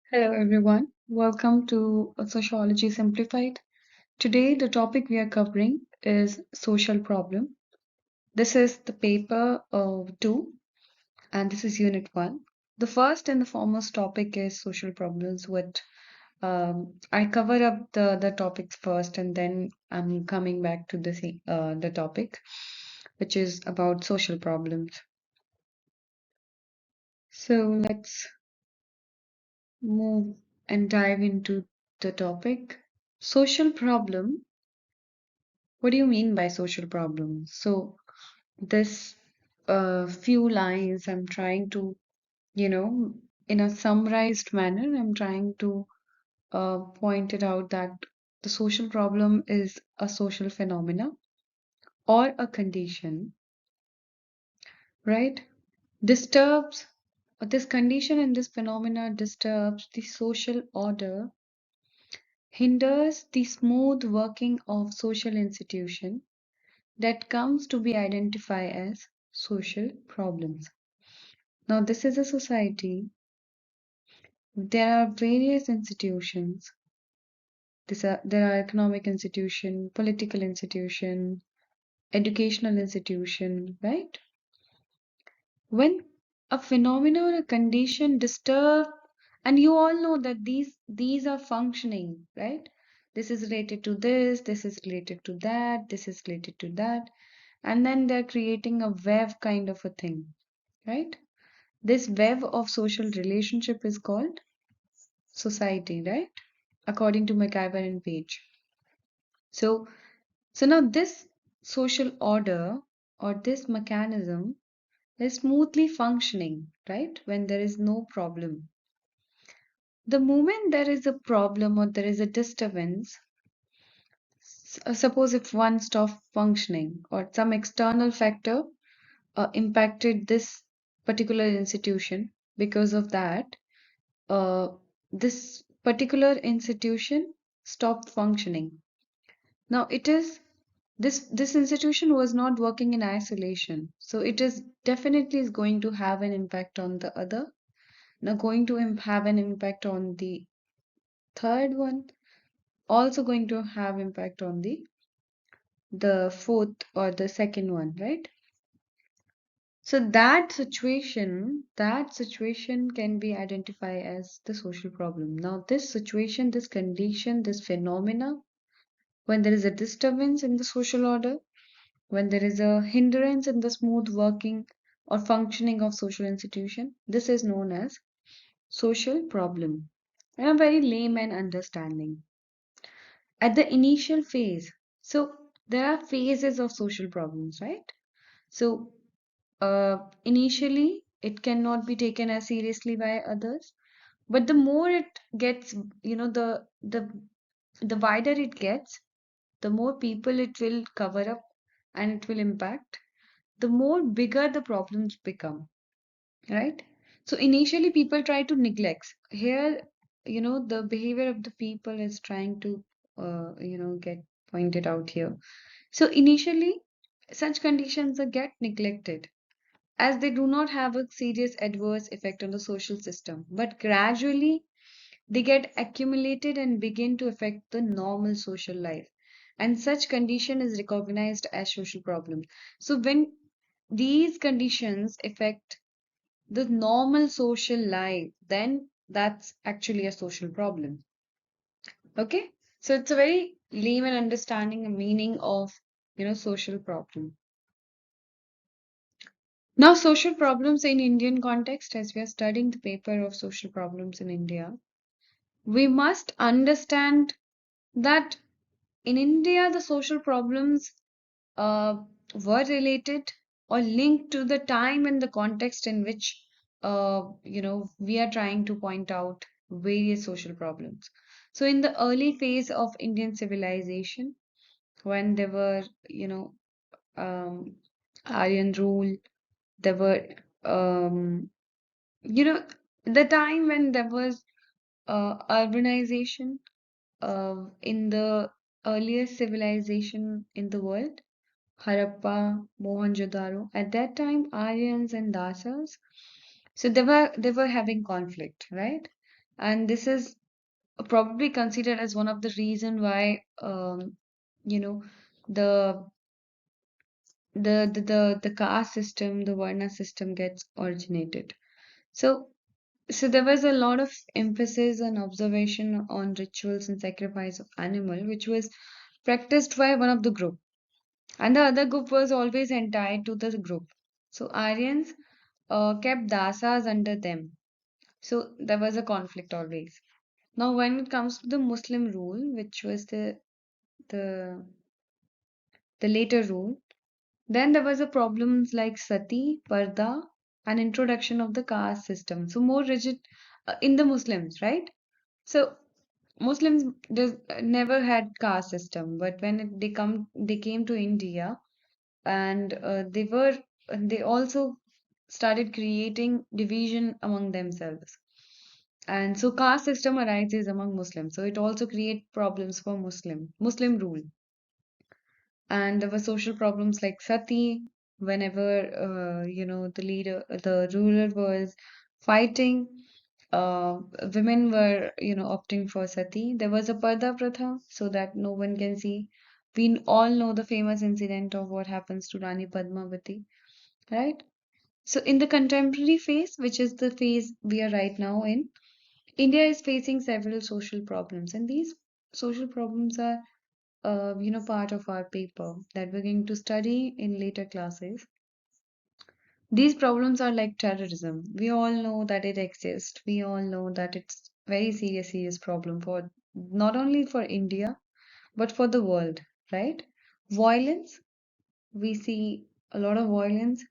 Hello, everyone. Welcome to Sociology Simplified. Today, the topic we are covering is social problem. This is the paper 2, and this is unit 1. The first and the foremost topic is social problems. What I cover up the topics first, and then I'm coming back to the topic, which is about social problems. So let's move and dive into the topic. Social problem. What do you mean by social problem? So, this few lines I'm trying to, you know, in a summarized manner, I'm trying to point it out that the social problem is a social phenomena or a condition, right? Disturbs this condition and this phenomena disturbs the social order, hinders the smooth working of social institution that comes to be identified as social problems. Now, this is a society. There are various institutions. There are economic institution, political institution, educational institution, right? When a phenomenon or a condition disturb, and you all know that these are functioning, right? This is related to this is related to that, this is related to that, and then they're creating a web kind of a thing, right? This web of social relationship is called society, right? According to McIver and Page. So, so now this social order or this mechanism is smoothly functioning, right? When there is no problem. The moment there is a problem or there is a disturbance, suppose if one stops functioning or some external factor impacted this particular institution, because of that, uh, this particular institution stopped functioning. Now it is this institution was not working in isolation, so it is definitely is going to have an impact on the other. Now going to have an impact on the third one, also going to have impact on the fourth or the second one, right? So that situation can be identified as the social problem. Now, this situation, this condition, this phenomena, when there is a disturbance in the social order, when there is a hindrance in the smooth working or functioning of social institution, this is known as social problem. In a very layman understanding. At the initial phase, so there are phases of social problems, right? So initially, it cannot be taken as seriously by others, but the more it gets, the wider it gets, the more people it will cover up and it will impact, the more bigger the problems become, right? So initially, people try to neglect. Here, the behavior of the people is trying to, get pointed out here. So initially, such conditions are get neglected as they do not have a serious adverse effect on the social system, but gradually they get accumulated and begin to affect the normal social life. And such condition is recognized as social problem. So when these conditions affect the normal social life, then that's actually a social problem. Okay? So it's a very layman understanding and meaning of, social problem. Now, social problems in Indian context, as we are studying the paper of social problems in India, we must understand that in India, the social problems uh, were related or linked to the time and the context in which, we are trying to point out various social problems. So, in the early phase of Indian civilization, when there were, um, Aryan rule, there were you know, the time when there was urbanization in the earliest civilization in the world, Harappa, Mohenjo-daro, at that time, Aryans and Dasas, so they were having conflict, right? And this is probably considered as one of the reason why you know the the caste system, the Varna system gets originated. So so there was a lot of emphasis and observation on rituals and sacrifice of animal, which was practiced by one of the group, and the other group was always entitled to the group. So Aryans kept dasas under them. So there was a conflict always. Now, when it comes to the Muslim rule, which was the the later rule, then there was a problems like sati, parda, and introduction of the caste system. So more rigid in the Muslims, right? So Muslims never had caste system, but when they came to India, and they also started creating division among themselves. And so caste system arises among Muslims. So it also create problems for Muslim rule. And there were social problems like sati, whenever the ruler was fighting, uh, women were opting for sati. There was a parda pratha so that no one can see. We all know the famous incident of what happens to Rani Padmavati, right? So in the contemporary phase, which is the phase we are right now in, India is facing several social problems, and these social problems are part of our paper that we're going to study in later classes. These problems are like terrorism. We all know that it exists. We all know that it's very serious problem for not only for India but for the world, right? Violence. We see a lot of violence.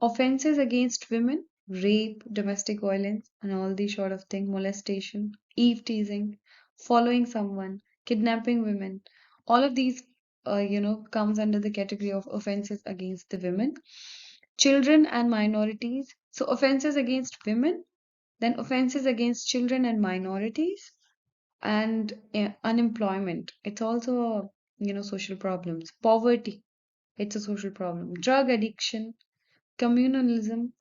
Offenses against women, rape, domestic violence, and all these sort of thing, molestation, eve teasing, following someone, kidnapping women, all of these, comes under the category of offenses against the women, children and minorities. So offenses against women, then offenses against children and minorities, and unemployment. It's also, social problems. Poverty, it's a social problem. Drug addiction, communalism,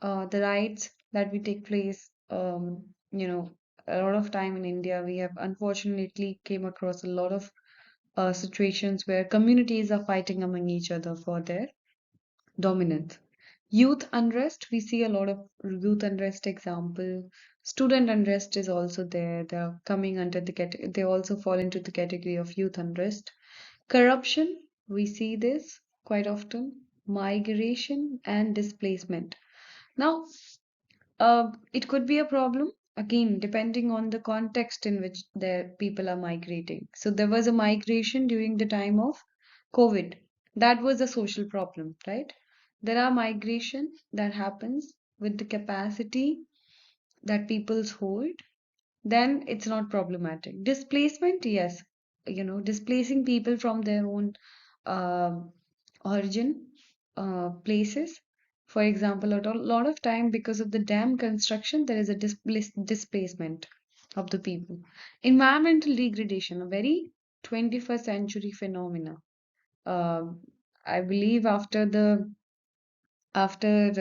the riots that we take place, a lot of time in India, we have unfortunately came across a lot of situations where communities are fighting among each other for their dominance. Youth unrest, we see a lot of youth unrest example. Student unrest is also there. They're coming under they also fall into the category of youth unrest. Corruption, we see this quite often. Migration and displacement. Now, it could be a problem again, depending on the context in which the people are migrating. So there was a migration during the time of COVID. That was a social problem, right? There are migration that happens with the capacity that people's hold, then it's not problematic. Displacement, yes, displacing people from their own um origin places. For example, lot of time because of the dam construction, there is a displacement of the people. Environmental degradation, a very 21st century phenomena. Um I believe after the after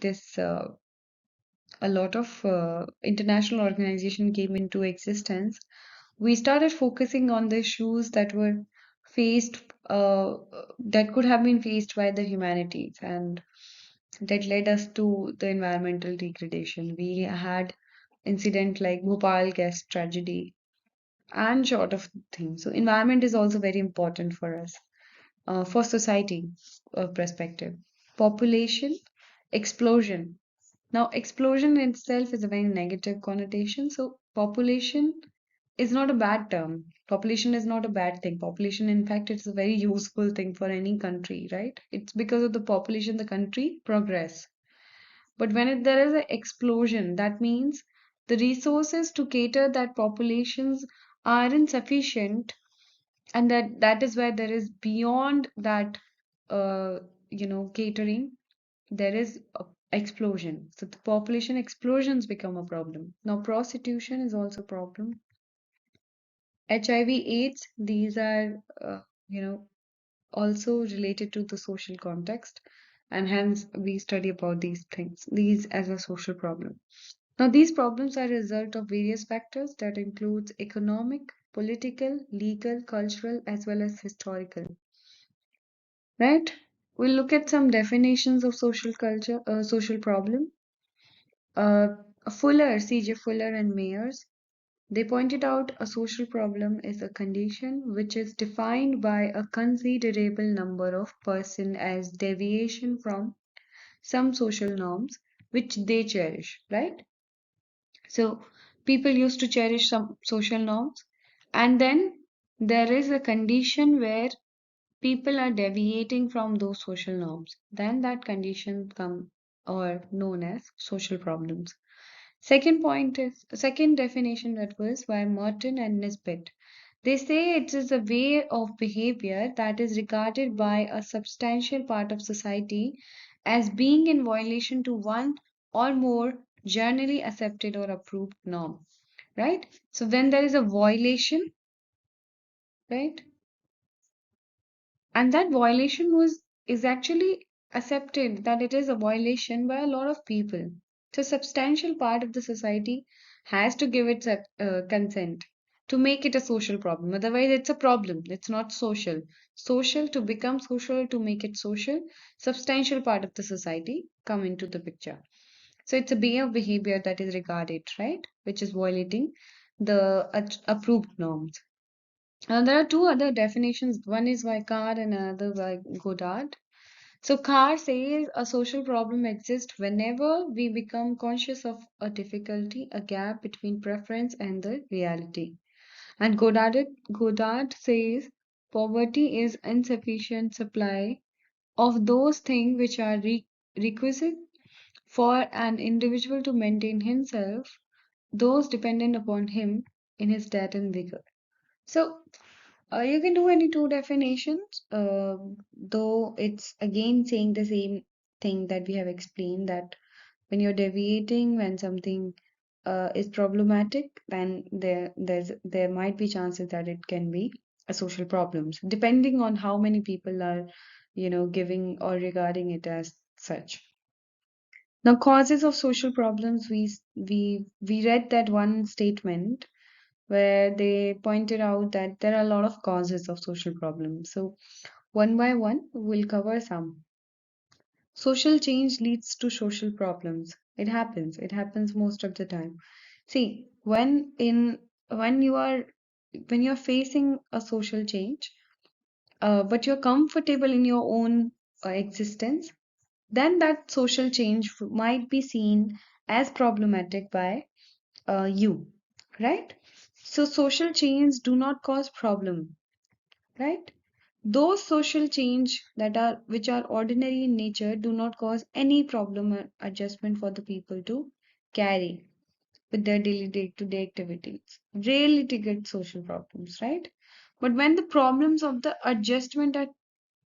this a lot of international organization came into existence, we started focusing on the issues that were faced, that could have been faced by the humanities, and that led us to the environmental degradation. We had incident like Bhopal gas tragedy and sort of things. So environment is also very important for us, for society perspective. Population explosion. Now, explosion itself is a very negative connotation. So, population is not a bad term. Population is not a bad thing. Population, in fact, it's a very useful thing for any country, right? It's because of the population the country progress. But when there is an explosion, that means the resources to cater that populations are insufficient, and that is where there is beyond that, uh, catering, there is a explosion. So the population explosions become a problem. Now prostitution is also a problem. HIV, AIDS, these are also related to the social context. and hence we study about these things, these as a social problem. Now, these problems are a result of various factors that includes economic, political, legal, cultural, as well as historical. Right? We'll look at some definitions of social culture, social problem. Uh, Fuller, C.J. Fuller and Mayers, they pointed out a social problem is a condition which is defined by a considerable number of person as deviation from some social norms which they cherish, right? So people used to cherish some social norms, and then there is a condition where people are deviating from those social norms. Then that condition come or known as social problems. Second definition that was by Merton and Nisbet. They say it is a way of behavior that is regarded by a substantial part of society as being in violation to one or more generally accepted or approved norm. Right? So when there is a violation, right? And that violation was is actually accepted that it is a violation by a lot of people. So substantial part of the society has to give its consent to make it a social problem. Otherwise, it's a problem. It's not social. Social to become social, to make it social, substantial part of the society come into the picture. So it's a way of behavior that is regarded, right? Which is violating the approved norms. There are two other definitions. One is by Carr and another by Godard. So Carr says a social problem exists whenever we become conscious of a difficulty, a gap between preference and the reality. And Godard says poverty is insufficient supply of those things which are requisite for an individual to maintain himself, those dependent upon him in his death and vigor. So you can do any two definitions, though it's again saying the same thing that we have explained, that when you're deviating, when something is problematic, then there might be chances that it can be a social problems, depending on how many people are, giving or regarding it as such. Now, causes of social problems, we read that one statement where they pointed out that there are a lot of causes of social problems. So, one by one, we'll cover some. Social change leads to social problems. It happens most of the time. See, when you are when you're facing a social change, but you're comfortable in your own existence, then that social change might be seen as problematic by you, right? So social change do not cause problem, right? Those social change that are which are ordinary in nature do not cause any problem or adjustment for the people to carry with their daily day-to-day activities. Rarely to get social problems, right? But when the problems of the adjustment are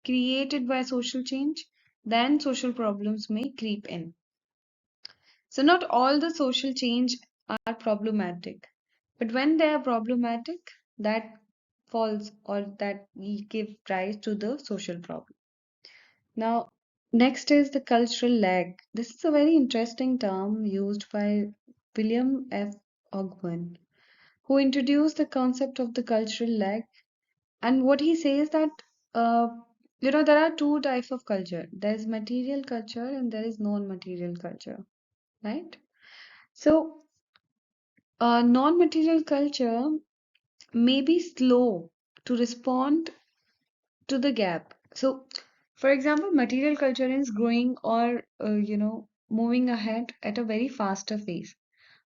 created by social change, then social problems may creep in. So not all the social change are problematic, but when they are problematic, that falls or that give rise to the social problem. Now, next is the cultural lag. This is a very interesting term used by William F. Ogburn, who introduced the concept of the cultural lag. And what he says that uh, there are two types of culture. There is material culture and there is non-material culture, right? So, non-material culture may be slow to respond to the gap. So, for example, material culture is growing or moving ahead at a very faster pace.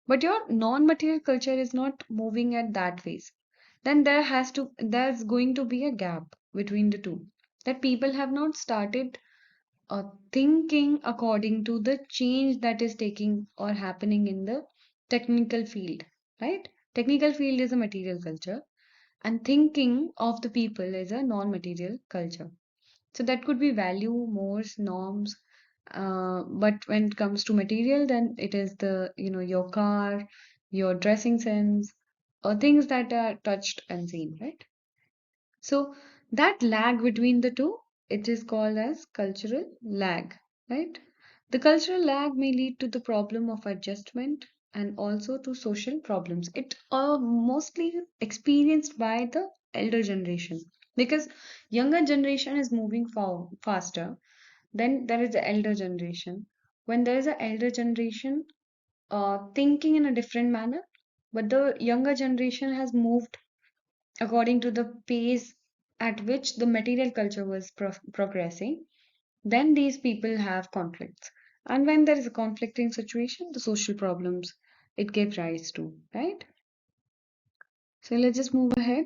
But your non-material culture is not moving at that pace. Then there's going to be a gap between the two. That people have not started thinking according to the change that is taking or happening in the technical field, right? Technical field is a material culture, and thinking of the people is a non-material culture. So that could be value, mores, norms. But when it comes to material, then it is your car, your dressing sense, or things that are touched and seen, right? So that lag between the two it is called as cultural lag, right? The cultural lag may lead to the problem of adjustment and also to social problems. It are mostly experienced by the elder generation because younger generation is moving faster. Then there is the elder generation. When there is an elder generation thinking in a different manner, but the younger generation has moved according to the pace at which the material culture was progressing, then these people have conflicts. And when there is a conflicting situation, the social problems it gives rise to, right? So let's just move ahead.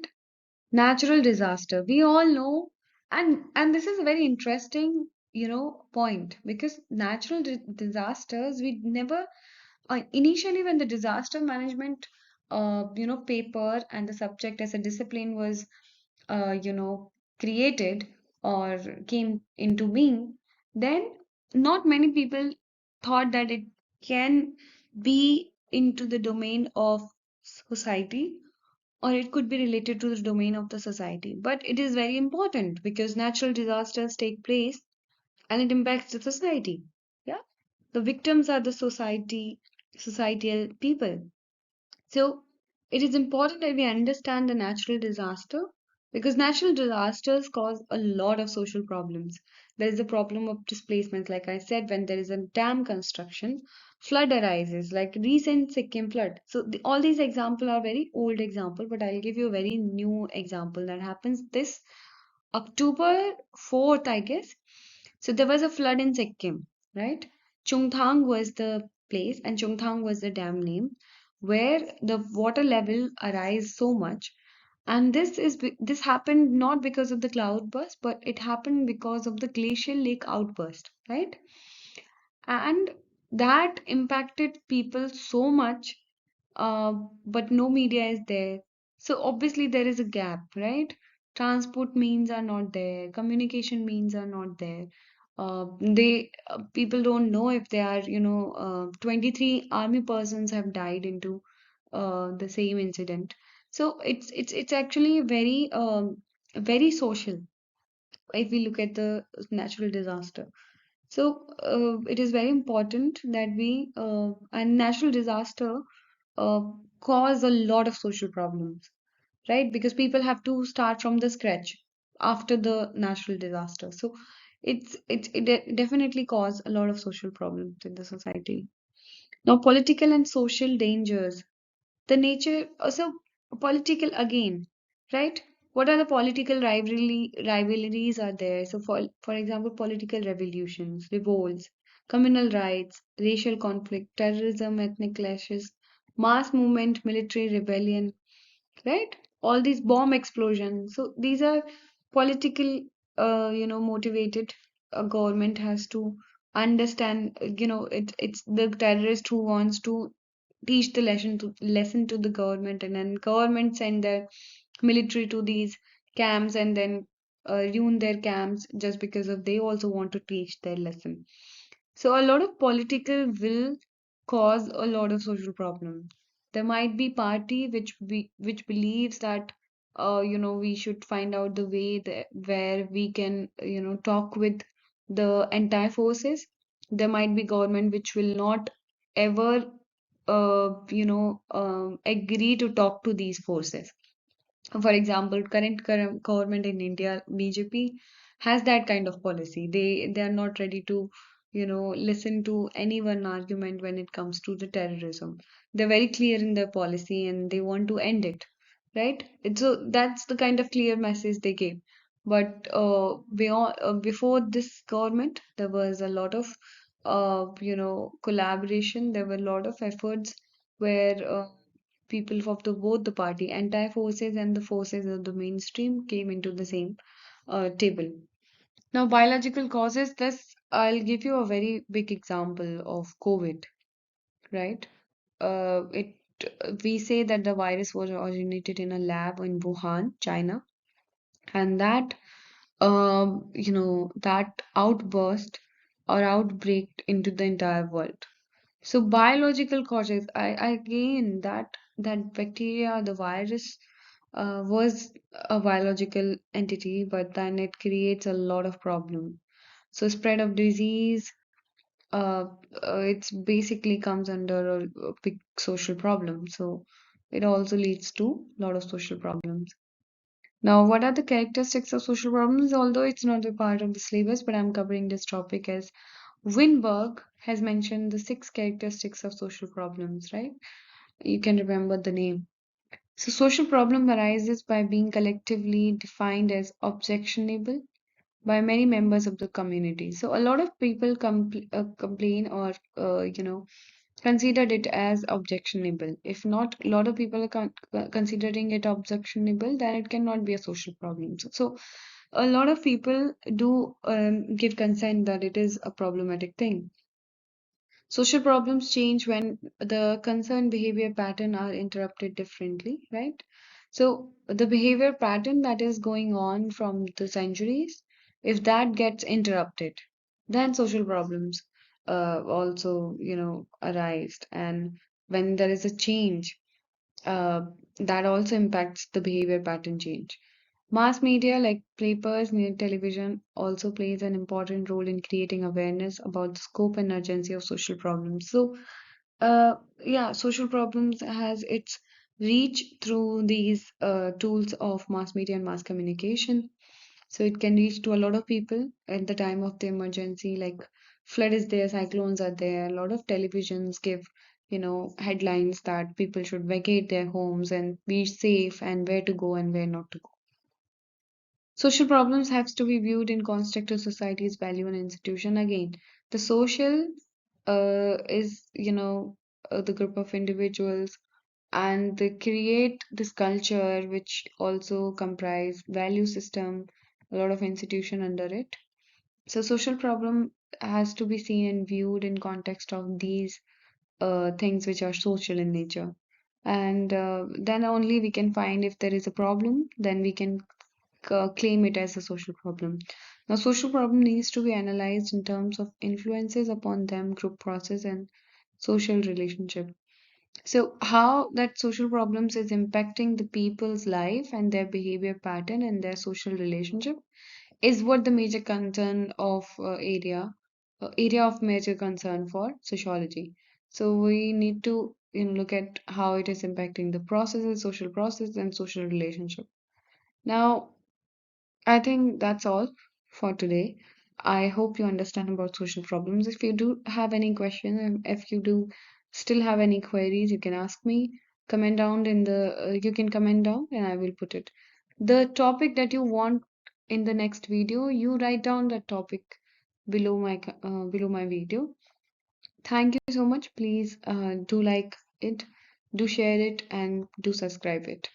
Natural disaster. We all know, and this is a very interesting, point because natural disasters we never initially when the disaster management paper and the subject as a discipline was created or came into being, then not many people thought that it can be into the domain of society or it could be related to the domain of the society. But it is very important because natural disasters take place and it impacts the society. Yeah. The victims are the societal people. So it is important that we understand the natural disaster because natural disasters cause a lot of social problems. There is a problem of displacement, like I said, when there is a dam construction, flood arises, like recent Sikkim flood. So all these examples are very old example, but I'll give you a very new example that happens this October 4th, I guess. So there was a flood in Sikkim, right? Chungthang was the place, and Chungthang was the dam name, where the water level arise so much. And this happened not because of the cloudburst, but it happened because of the glacial lake outburst, right? And that impacted people so much, but no media is there. So obviously there is a gap, right? Transport means are not there, communication means are not there. They People don't know if they are 23 army persons have died into the same incident. So it's actually very social if we look at the natural disaster. So it is very important that and natural disaster uh, cause a lot of social problems, right? Because people have to start from the scratch after the natural disaster. So definitely cause a lot of social problems in the society. Now, political and social dangers, the nature also political again, right? What are the political rivalries are there? So for example, political revolutions, revolts, communal riots, racial conflict, terrorism, ethnic clashes, mass movement, military rebellion, right? All these bomb explosions. So these are political motivated. A government has to understand, it's the terrorist who wants to teach the lesson to the government, and then government send their military to these camps and then ruin their camps just because of they also want to teach their lesson. So a lot of political will cause a lot of social problem. There might be party which believes that we should find out the way that where we can talk with the entire forces. There might be government which will not ever agree to talk to these forces. For example, current government in India, BJP, has that kind of policy. They are not ready to, listen to any one argument when it comes to the terrorism. They're very clear in their policy and they want to end it, right? So that's the kind of clear message they gave. But before this government, there was a lot of, collaboration. There were a lot of efforts where people of the both the party, anti-forces and the forces of the mainstream came into the same table. Now, biological causes, this I'll give you a very big example of COVID, right? It We say that the virus was originated in a lab in Wuhan, China, and that outburst or outbreak into the entire world. So biological causes, I again that bacteria, the virus was a biological entity, but then it creates a lot of problem. So spread of disease, uh, it's basically comes under a big social problem. So it also leads to a lot of social problems. Now, what are the characteristics of social problems? Although it's not a part of the syllabus, but I'm covering this topic as Winberg has mentioned the six characteristics of social problems, right? You can remember the name. So, social problem arises by being collectively defined as objectionable by many members of the community. So, a lot of people complain or, considered it as objectionable. If not, a lot of people are considering it objectionable, then it cannot be a social problem. So, a lot of people do give consent that it is a problematic thing. Social problems change when the concerned behavior pattern are interrupted differently, right? So the behavior pattern that is going on from the centuries, if that gets interrupted, then social problems also, arise. And when there is a change, uh, that also impacts the behavior pattern change. Mass media like papers, news, television also plays an important role in creating awareness about the scope and urgency of social problems. So, yeah, social problems has its reach through these tools of mass media and mass communication. So it can reach to a lot of people at the time of the emergency, like flood is there, cyclones are there. A lot of televisions give, headlines that people should vacate their homes and be safe and where to go and where not to go. Social problems have to be viewed in context of society's value and institution. Again, the social is, the group of individuals, and they create this culture which also comprise value system, a lot of institution under it. So social problem has to be seen and viewed in context of these things which are social in nature. And then only we can find if there is a problem, then we can claim it as a social problem. Now, social problem needs to be analyzed in terms of influences upon them, group process, and social relationship. So, how that social problems is impacting the people's life and their behavior pattern and their social relationship is what the major concern of area of major concern for sociology. So we need to look at how it is impacting the processes, social process, and social relationship. Now, I think that's all for today. I hope you understand about social problems. If you do have any questions, and if you do still have any queries, you can ask me. Comment down in the you can comment down and I will put it. The topic that you want in the next video, you write down that topic below my video. Thank you so much. Please do like it, do share it, and do subscribe it.